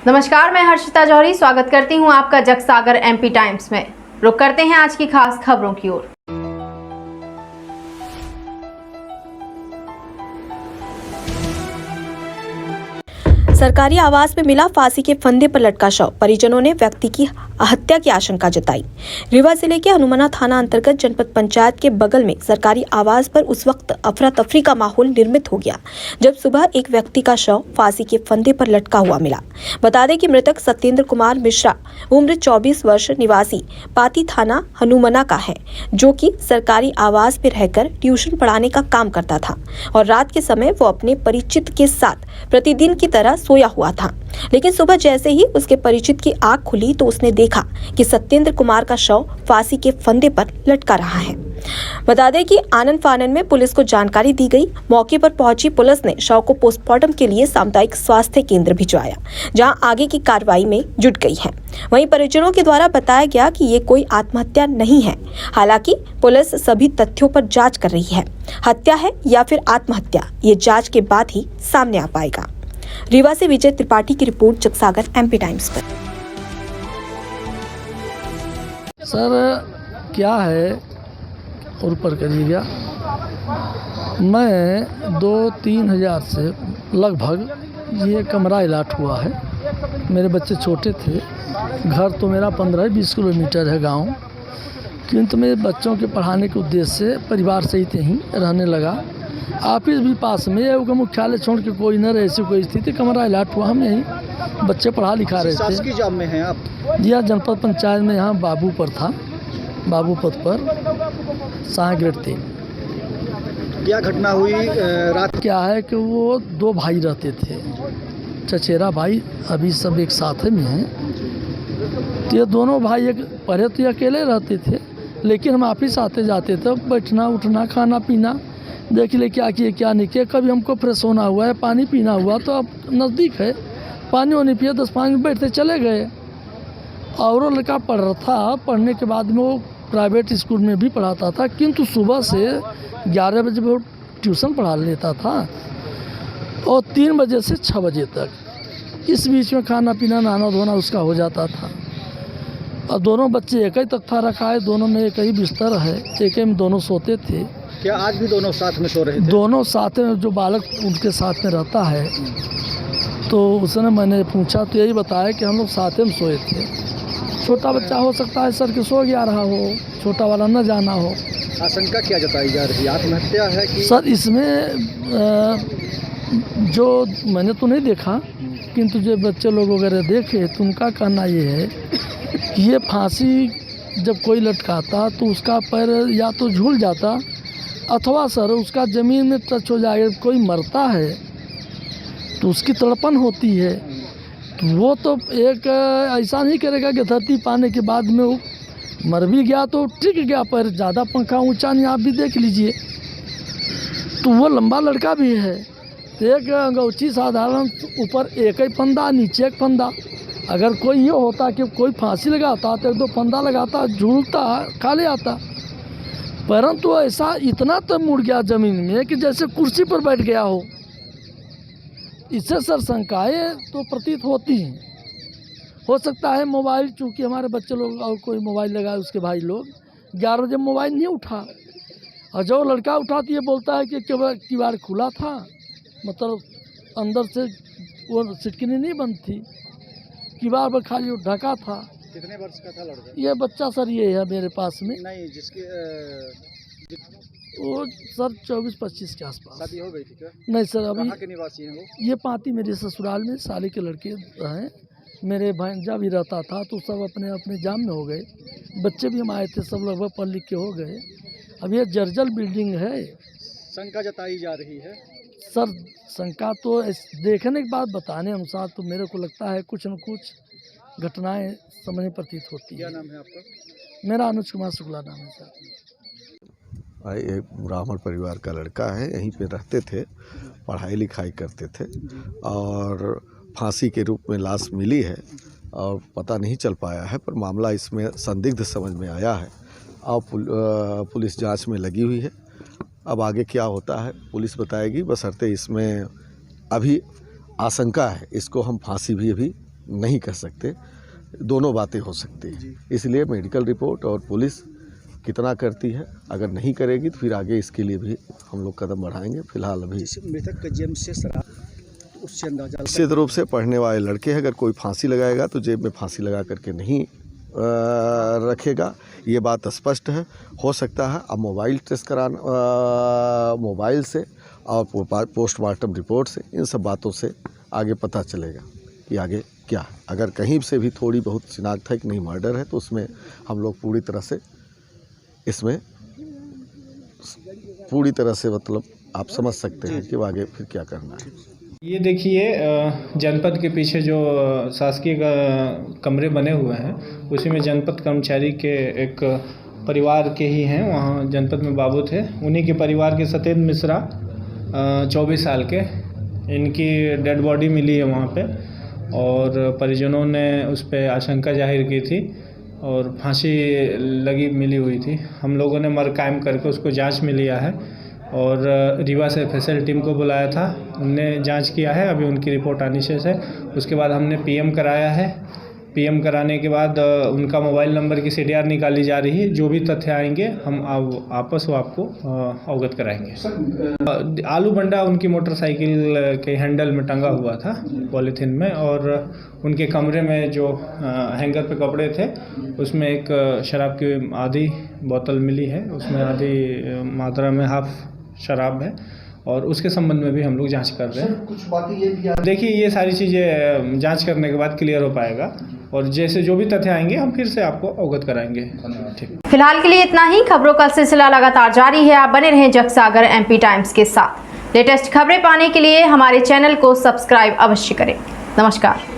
नमस्कार, मैं हर्षिता जौहरी स्वागत करती हूं आपका जगसागर एमपी टाइम्स में। रुक करते हैं आज की खास खबरों की ओर। सरकारी आवास में मिला फांसी के फंदे पर लटका शव, परिजनों ने व्यक्ति की हत्या की आशंका जताई। रीवा जिले के हनुमाना थाना अंतर्गत जनपद पंचायत के बगल में सरकारी आवास पर उस वक्त अफरा तफरी का माहौल निर्मित हो गया जब सुबह एक व्यक्ति का शव फांसी के फंदे पर लटका हुआ मिला। बता दें कि मृतक सत्येंद्र कुमार मिश्रा उम्र 24 वर्ष निवासी पाती थाना हनुमाना का है, जो कि सरकारी आवास में रहकर ट्यूशन पढ़ाने का काम करता था और रात के समय वो अपने परिचित के साथ प्रतिदिन की तरह सोया हुआ था। लेकिन सुबह जैसे ही उसके परिचित की आंख खुली तो उसने देखा कि सत्येंद्र कुमार का शव फांसी के फंदे पर लटका रहा है। बता दें कि आनन फानन में पुलिस को जानकारी दी गई। मौके पर पहुंची पुलिस ने शव को पोस्टमार्टम के लिए सामुदायिक स्वास्थ्य केंद्र भिजवाया, जहां आगे की कार्रवाई में जुट गई है। वहीं परिजनों के द्वारा बताया गया कि ये कोई आत्महत्या नहीं है। हालांकि पुलिस सभी तथ्यों पर जांच कर रही है। हत्या है या फिर आत्महत्या, ये जांच के बाद ही सामने आ पाएगा। रीवा से विजय त्रिपाठी की रिपोर्ट, जगसागर एमपी टाइम्स पर। सर क्या है और ऊपर करिएगा, मैं 2-3 हज़ार से लगभग ये कमरा इलाट हुआ है। मेरे बच्चे छोटे थे, घर तो मेरा 15-20 किलोमीटर है गांव, किंतु मेरे बच्चों के पढ़ाने के उद्देश्य से परिवार सहित यहीं रहने लगा। ऑफिस भी पास में है, मुख्यालय छोड़ के कोई न रहे, ऐसी कोई स्थिति। कमरा इलाट हुआ, हम यहीं बच्चे पढ़ा लिखा रहे थे। शासकीय जॉब में हैं आप? जी हाँ, जनपद पंचायत में यहाँ बाबू पर था, बाबू पद पर, सहायक ग्रेड 3। क्या घटना हुई रात? क्या है कि वो 2 भाई रहते थे, चचेरा भाई, अभी सब एक साथ में हैं। तो ये दोनों भाई एक पहले तो ये अकेले रहते थे, लेकिन हम ऑफिस आते जाते थे, बैठना उठना खाना पीना देख ले, क्या किए क्या नहीं किए। कभी हमको फ्रेश होना हुआ है, पानी पीना हुआ तो अब नज़दीक है, पानी वानी पिए, 10-5 मिनट बैठते चले गए। और वो लड़का पढ़ रहा था, पढ़ने के बाद में वो प्राइवेट स्कूल में भी पढ़ाता था, किंतु सुबह से 11 बजे वो ट्यूशन पढ़ा लेता था और 3 बजे से 6 बजे तक। इस बीच में खाना पीना नहाना धोना उसका हो जाता था। और दोनों बच्चे एक ही तख्ता रखा है, दोनों में एक ही बिस्तर है, एक ही में दोनों सोते थे। क्या आज भी दोनों साथ में सो रहे थे? दोनों साथ में, जो बालक उनके साथ में रहता है, तो उसने मैंने पूछा तो यही बताया कि हम लोग साथ में सोए थे। छोटा बच्चा हो सकता है सर कि सो गया रहा हो, छोटा वाला न जाना हो। आशंका क्या जताई जा रही है, आत्महत्या है कि? सर इसमें जो मैंने तो नहीं देखा, किंतु जो बच्चे लोग वगैरह देखे तो उनका कहना ये है कि ये फांसी जब कोई लटकाता तो उसका पैर या तो झूल जाता अथवा सर उसका ज़मीन में टच हो जाएगा। कोई मरता है तो उसकी तड़पन होती है, तो वो तो एक ऐसा नहीं करेगा कि धरती पाने के बाद में वो मर भी गया तो टिक गया, पर ज़्यादा पंखा ऊंचा नहीं, आप भी देख लीजिए। तो वो लंबा लड़का भी है, एक अंगूठी साधारण, ऊपर एक ही फंदा, नीचे एक फंदा। अगर कोई ये होता कि कोई फांसी लगाता तो 1-2 फंदा लगाता, झूलता, खा ले आता, परंतु ऐसा इतना तो मुड़ गया ज़मीन में कि जैसे कुर्सी पर बैठ गया हो। इससे सर शंकाएँ तो प्रतीत होती हैं। हो सकता है मोबाइल, चूँकि हमारे बच्चे लोग और कोई मोबाइल लगाए, उसके भाई लोग 11 बजे मोबाइल नहीं उठा, और जो लड़का उठा तो ये बोलता है कि किवाड़ खुला था, मतलब अंदर से वो सिटकिनी नहीं बंद थी, किवाड़ पर खाली ढका था। कितने वर्ष का था लड़का? ये बच्चा सर ये है मेरे पास में। नहीं, जिसके वो सर 24-25 के आसपास। शादी हो गई थी क्या? नहीं सर, अभी। कहाँ के निवासी हैं वो? ये पाती मेरे ससुराल में साले के लड़के हैं। मेरे भांजा भी रहता था, तो सब अपने अपने जाम में हो गए। बच्चे भी हम आए थे, सब लगभग पढ़ लिख के हो गए। अब ये जर्जर बिल्डिंग है। शंका जताई जा रही है सर, शंका तो देखने के बाद बताने अनुसार तो मेरे को लगता है कुछ न कुछ घटनाएं समय प्रतीत होती है। क्या नाम है आपका? मेरा अनुज कुमार शुक्ला नाम है सर। एक ब्राह्मण परिवार का लड़का है, यहीं पे रहते थे, पढ़ाई लिखाई करते थे और फांसी के रूप में लाश मिली है और पता नहीं चल पाया है, पर मामला इसमें संदिग्ध समझ में आया है और पुलिस जांच में लगी हुई है। अब आगे क्या होता है पुलिस बताएगी, बशर्ते इसमें अभी आशंका है, इसको हम फांसी भी अभी नहीं कह सकते, दोनों बातें हो सकती हैं। इसलिए मेडिकल रिपोर्ट और पुलिस कितना करती है, अगर नहीं करेगी तो फिर आगे इसके लिए भी हम लोग कदम बढ़ाएंगे। फिलहाल अभी मृतक का जेब से शराब, तो उससे अंदाजा निश्चित रूप से पढ़ने वाले लड़के हैं, अगर कोई फांसी लगाएगा तो जेब में फांसी लगा करके नहीं रखेगा, ये बात स्पष्ट है। हो सकता है अब मोबाइल टेस्ट कराना, मोबाइल से और पोस्टमार्टम रिपोर्ट से, इन सब बातों से आगे पता चलेगा कि आगे क्या है। अगर कहीं से भी थोड़ी बहुत शिनाख्त है कि नहीं मर्डर है, तो उसमें हम लोग पूरी तरह से मतलब आप समझ सकते हैं कि आगे फिर क्या करना है। ये देखिए, जनपद के पीछे जो शासकीय कमरे बने हुए हैं, उसी में जनपद कर्मचारी के एक परिवार के ही हैं, वहाँ जनपद में बाबू थे, उन्हीं के परिवार के सतेंद्र मिश्रा 24 साल के, इनकी डेड बॉडी मिली है वहाँ पे, और परिजनों ने उस पर आशंका जाहिर की थी और फांसी लगी मिली हुई थी। हम लोगों ने मर कायम करके उसको जांच में लिया है और रीवा से FSL टीम को बुलाया था, उनने जांच किया है, अभी उनकी रिपोर्ट आनी शेष है। उसके बाद हमने PM कराया है, PM कराने के बाद उनका मोबाइल नंबर की CDR निकाली जा रही है। जो भी तथ्य आएंगे हम आपस वो आपको अवगत कराएंगे। आलू बंडा उनकी मोटरसाइकिल के हैंडल में टंगा हुआ था पॉलीथीन में, और उनके कमरे में जो हैंगर पे कपड़े थे उसमें एक शराब की आधी बोतल मिली है, उसमें आधी मात्रा में हाफ शराब है, और उसके संबंध में भी हम लोग जांच कर रहे हैं। कुछ बातें ये भी देखिए, ये सारी चीज़ें जांच करने के बाद क्लियर हो पाएगा, और जैसे जो भी तथ्य आएंगे हम फिर से आपको अवगत कराएंगे। ठीक, फिलहाल के लिए इतना ही। खबरों का सिलसिला लगातार जारी है, आप बने रहें जगसागर MP टाइम्स के साथ। लेटेस्ट खबरें पाने के लिए हमारे चैनल को सब्सक्राइब अवश्य करें। नमस्कार।